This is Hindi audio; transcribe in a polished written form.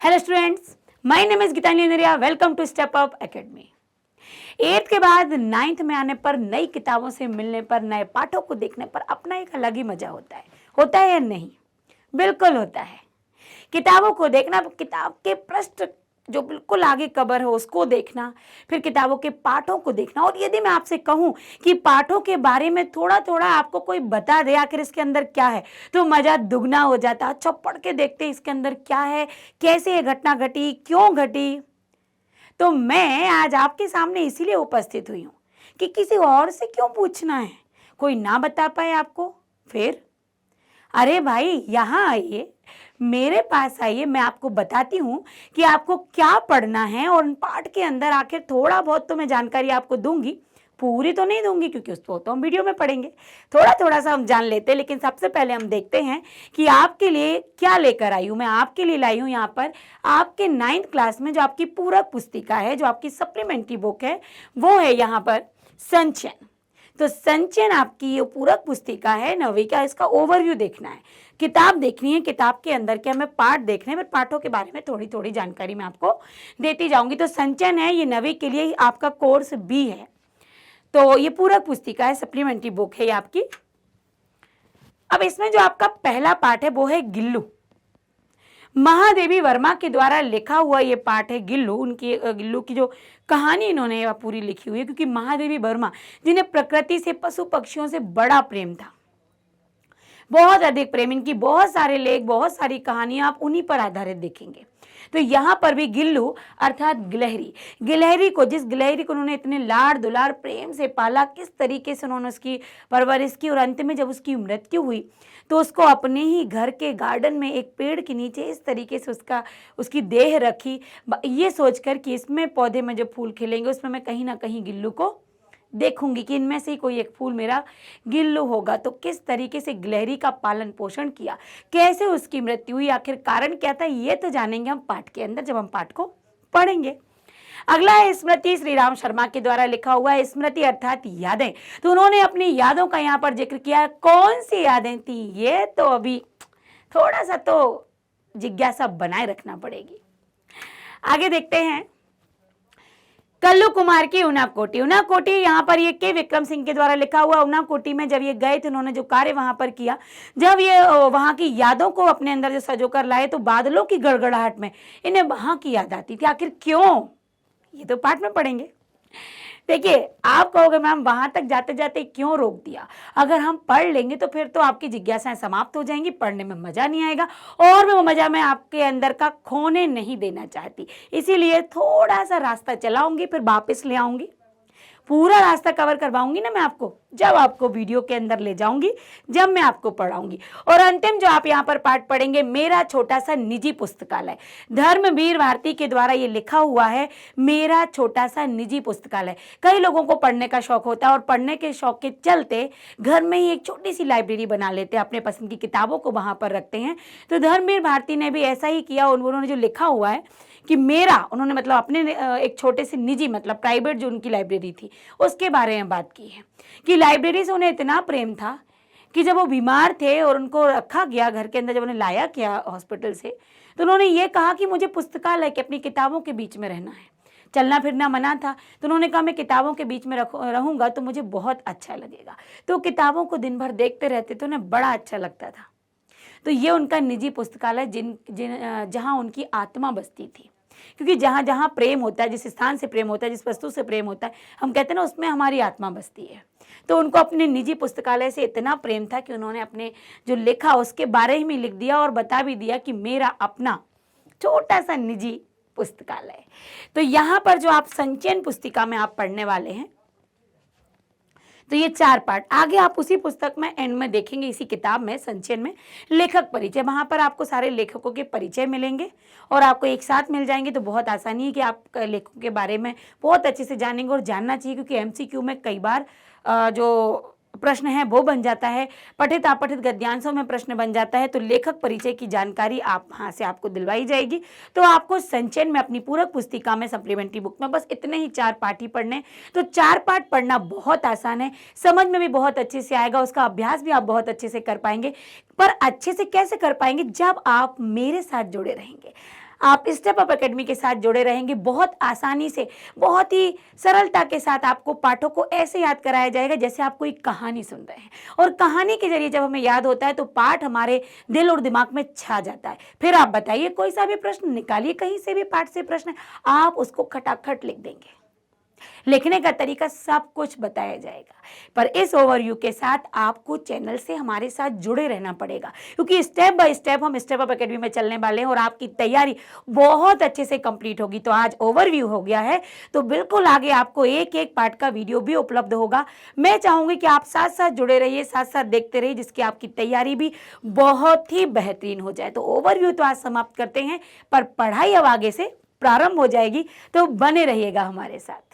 Hello students, my name is Geetanjali Nariya. Welcome to Step Up Academy. 8th के बाद 9th में आने पर नई किताबों से मिलने पर, नए पाठों को देखने पर अपना एक अलग ही मजा होता है या नहीं? बिल्कुल होता है। किताबों को देखना, किताब के पृष्ठ जो बिल्कुल आगे कवर हो उसको देखना, फिर किताबों के पाठों को देखना। और यदि मैं आपसे कहूं कि पाठों के बारे में थोड़ा थोड़ा आपको कोई बता दे आखिर इसके अंदर क्या है, तो मजा दुगना हो जाता। अच्छा, पढ़ के देखते इसके अंदर क्या है, कैसे ये घटना घटी, क्यों घटी। तो मैं आज आपके सामने इसीलिए उपस्थित हुई हूं कि किसी और से क्यों पूछना है, कोई ना बता पाए आपको। फिर अरे भाई, यहाँ आइए, मेरे पास आइए, मैं आपको बताती हूँ कि आपको क्या पढ़ना है। और पाठ के अंदर आखिर थोड़ा बहुत तो मैं जानकारी आपको दूंगी, पूरी तो नहीं दूंगी क्योंकि उसको तो हम वीडियो में पढ़ेंगे। थोड़ा थोड़ा सा हम जान लेते हैं, लेकिन सबसे पहले हम देखते हैं कि आपके लिए क्या लेकर आई हूँ। मैं आपके लिए लाई हूँ यहाँ पर आपके 9th क्लास में जो आपकी पूरक पुस्तिका है, जो आपकी सप्लीमेंट्री बुक है, वो है यहाँ पर संचयन। तो संचयन आपकी ये पूरक पुस्तिका है 9वीं का। इसका ओवरव्यू देखना है, किताब देखनी है, किताब के अंदर के हमें पाठ देखने हैं, फिर पाठों के बारे में थोड़ी थोड़ी जानकारी मैं आपको देती जाऊंगी। तो संचयन है, ये 9वीं के लिए आपका कोर्स बी है। तो ये पूरक पुस्तिका है, सप्लीमेंट्री बुक है ये आपकी। अब इसमें जो आपका पहला पाठ है वो है गिल्लू। महादेवी वर्मा के द्वारा लिखा हुआ ये पाठ है गिल्लू। गिल्लू की जो कहानी इन्होंने पूरी लिखी हुई है, क्योंकि महादेवी वर्मा जिन्हें प्रकृति से, पशु पक्षियों से बड़ा प्रेम था, बहुत अधिक प्रेम। इनकी बहुत सारे लेख, बहुत सारी कहानियां आप उन्हीं पर आधारित देखेंगे। तो यहाँ पर भी गिल्लू अर्थात गिलहरी को, जिस गिलहरी को उन्होंने इतने लाड़ दुलार प्रेम से पाला, किस तरीके से उन्होंने उसकी परवरिश की, और अंत में जब उसकी मृत्यु हुई तो उसको अपने ही घर के गार्डन में एक पेड़ के नीचे इस तरीके से उसकी देह रखी, ये सोचकर कि इसमें पौधे में जो फूल खिलेंगे उसमें मैं कहीं ना कहीं गिल्लू को देखूंगी कि इनमें से ही कोई एक फूल मेरा गिल्लू होगा। तो किस तरीके से गिलहरी का पालन पोषण किया, कैसे उसकी मृत्यु हुई, आखिर कारण क्या था, ये तो जानेंगे हम पाठ के अंदर जब हम पाठ को पढ़ेंगे। अगला है स्मृति, श्री राम शर्मा के द्वारा लिखा हुआ है। स्मृति अर्थात यादें। तो उन्होंने अपनी यादों का यहाँ पर जिक्र किया। कौन सी यादें थी, ये तो अभी थोड़ा सा तो जिज्ञासा बनाए रखना पड़ेगी। आगे देखते हैं कल्लू कुमार की उनाकोटी। उनाकोटी यहाँ पर ये के विक्रम सिंह के द्वारा लिखा हुआ। उनाकोटी में जब ये गए थे, उन्होंने जो कार्य वहां पर किया, जब ये वहां की यादों को अपने अंदर जो सजो कर लाए, तो बादलों की गड़गड़ाहट में इन्हें वहां की याद आती थी। आखिर क्यों, ये तो पाठ में पढ़ेंगे। देखिए, आप कहोगे मैम वहां तक जाते जाते क्यों रोक दिया? अगर हम पढ़ लेंगे तो फिर तो आपकी जिज्ञासाएं समाप्त हो जाएंगी, पढ़ने में मजा नहीं आएगा, और मैं वो मजा मैं आपके अंदर का खोने नहीं देना चाहती। इसीलिए थोड़ा सा रास्ता चलाऊंगी, फिर वापस ले आऊंगी। पूरा रास्ता कवर करवाऊंगी ना मैं आपको, जब आपको वीडियो के अंदर ले जाऊंगी, जब मैं आपको पढ़ाऊंगी। और अंतिम जो आप यहाँ पर पाठ पढ़ेंगे, मेरा छोटा सा निजी पुस्तकालय, धर्मवीर भारती के द्वारा ये लिखा हुआ है, मेरा छोटा सा निजी पुस्तकालय। कई लोगों को पढ़ने का शौक होता है, और पढ़ने के शौक के चलते घर में ही एक छोटी सी लाइब्रेरी बना लेते हैं, अपने पसंद की किताबों को वहां पर रखते हैं। तो धर्मवीर भारती ने भी ऐसा ही किया। उन्होंने जो लिखा हुआ है कि मेरा, उन्होंने मतलब अपने एक छोटे से निजी, मतलब प्राइवेट जो उनकी लाइब्रेरी थी, उसके बारे में बात की है कि लाइब्रेरी से उन्हें इतना प्रेम था कि जब वो बीमार थे और उनको रखा गया घर के अंदर, जब उन्हें लाया गया हॉस्पिटल से, तो उन्होंने ये कहा कि मुझे पुस्तकालय के, अपनी किताबों के बीच में रहना है। चलना फिरना मना था, तो उन्होंने कहा मैं किताबों के बीच में रहूंगा तो मुझे बहुत अच्छा लगेगा। तो किताबों को दिन भर देखते रहते तो उन्हें बड़ा अच्छा लगता था। तो ये उनका निजी पुस्तकालय, जहां उनकी आत्मा बसती थी। क्योंकि जहां जहां प्रेम होता है, जिस स्थान से प्रेम होता है, जिस वस्तु से प्रेम होता है, हम कहते हैं ना, उसमें हमारी आत्मा बसती है। तो उनको अपने निजी पुस्तकालय से इतना प्रेम था कि उन्होंने अपने जो लिखा उसके बारे में लिख दिया, और बता भी दिया कि मेरा अपना छोटा सा निजी पुस्तकालय। तो यहाँ पर जो आप संचयन पुस्तिका में आप पढ़ने वाले हैं, तो ये 4 पार्ट आगे आप उसी पुस्तक में एंड में देखेंगे। इसी किताब में, संचयन में, लेखक परिचय, वहां पर आपको सारे लेखकों के परिचय मिलेंगे और आपको एक साथ मिल जाएंगे। तो बहुत आसानी है कि आप लेखकों के बारे में बहुत अच्छे से जानेंगे, और जानना चाहिए, क्योंकि एमसीक्यू में कई बार जो प्रश्न है वो बन जाता है, पठित अपठित गद्यांशों में प्रश्न बन जाता है। तो लेखक परिचय की जानकारी आप वहां से आपको दिलवाई जाएगी। तो आपको संचयन में, अपनी पूरक पुस्तिका में, सप्लीमेंट्री बुक में, बस इतने ही 4 पाठ ही पढ़ने। तो 4 पाठ पढ़ना बहुत आसान है, समझ में भी बहुत अच्छे से आएगा, उसका अभ्यास भी आप बहुत अच्छे से कर पाएंगे। पर अच्छे से कैसे कर पाएंगे? जब आप मेरे साथ जुड़े रहेंगे। आप स्टेप अप एकेडमी के साथ जुड़े रहेंगे, बहुत आसानी से, बहुत ही सरलता के साथ आपको पाठों को ऐसे याद कराया जाएगा जैसे आप कोई कहानी सुन रहे हैं। और कहानी के जरिए जब हमें याद होता है तो पाठ हमारे दिल और दिमाग में छा जाता है। फिर आप बताइए, कोई सा भी प्रश्न निकालिए, कहीं से भी पाठ से प्रश्न, आप उसको खटाखट लिख देंगे। लिखने का तरीका सब कुछ बताया जाएगा, पर इस ओवरव्यू के साथ आपको चैनल से हमारे साथ जुड़े रहना पड़ेगा, क्योंकि स्टेप बाय स्टेप हम स्टेप अप एकेडमी में चलने वाले हैं और आपकी तैयारी बहुत अच्छे से कंप्लीट होगी। तो आज ओवरव्यू हो गया है, तो बिल्कुल आगे आपको एक एक पार्ट का वीडियो भी उपलब्ध होगा। मैं चाहूंगी कि आप साथ साथ जुड़े रहिए, साथ साथ देखते रहिए, जिसकी आपकी तैयारी भी बहुत ही बेहतरीन हो जाए। तो ओवरव्यू तो आज समाप्त करते हैं, पर पढ़ाई अब आगे से प्रारंभ हो जाएगी, तो बने रहिएगा हमारे साथ।